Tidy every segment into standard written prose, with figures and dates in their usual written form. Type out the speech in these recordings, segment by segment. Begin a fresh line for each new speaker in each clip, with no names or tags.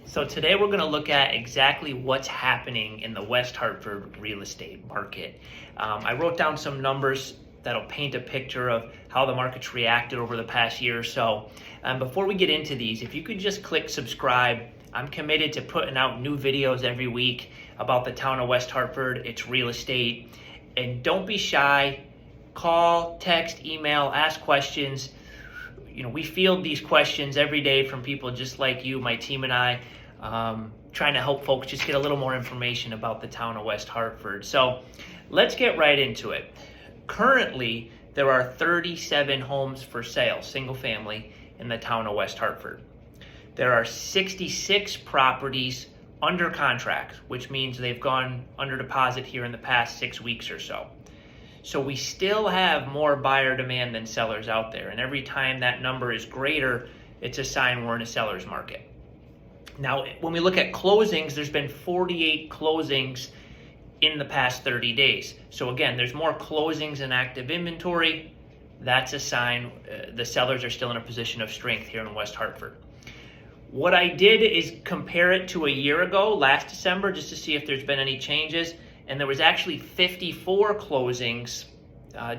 So today we're going to look at exactly what's happening in the West Hartford real estate market. I wrote down some numbers that'll paint a picture of how the market's reacted over the past year or so. Before we get into these, if you could just click subscribe. I'm committed to putting out new videos every week about the town of West Hartford, its real estate. And don't be shy. Call, text, email, ask questions. We field these questions every day from people just like you, my team and I, trying to help folks just get a little more information about the town of West Hartford. So let's get right into it. Currently, there are 37 homes for sale, single family, in the town of West Hartford. There are 66 properties under contract, which means they've gone under deposit here in the past 6 weeks or so. So we still have more buyer demand than sellers out there. And every time that number is greater, it's a sign we're in a seller's market. Now, when we look at closings, there's been 48 closings in the past 30 days. So again, there's more closings in active inventory. That's a sign the sellers are still in a position of strength here in West Hartford. What I did is compare it to a year ago, last December, just to see if there's been any changes. And there was actually 54 closings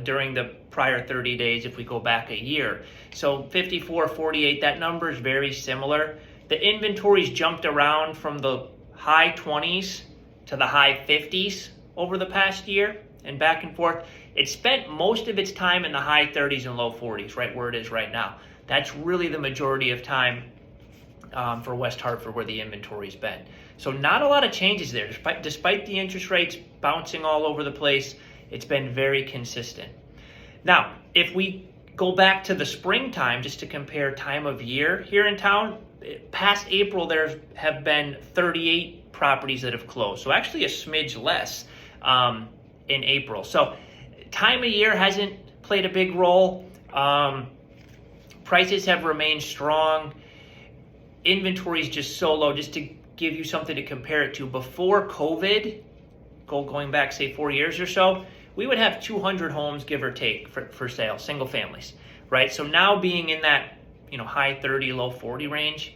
during the prior 30 days if we go back a year. So 54, 48, that number is very similar. The inventories jumped around from the high 20s to the high 50s over the past year and back and forth. It spent most of its time in the high 30s and low 40s, right where it is right now. That's really the majority of time for West Hartford where the inventory's been. So not a lot of changes there. Despite the interest rates bouncing all over the place, it's been very consistent. Now, if we go back to the springtime, just to compare time of year here in town, past April there have been 38 properties that have closed. So actually a smidge less in April. So time of year hasn't played a big role. Prices have remained strong. Inventory is just so low. Just to give you something to compare it to, before COVID, going back say 4 years or so, we would have 200 homes, give or take, for sale, single families, right? So now being in that high 30, low 40 range,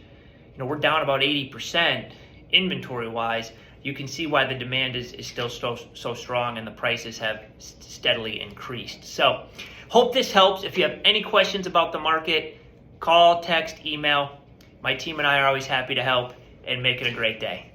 we're down about 80% inventory wise. You can see why the demand is still so strong and the prices have steadily increased. So hope this helps. If you have any questions about the market, call, text, email. My team and I are always happy to help, and make it a great day.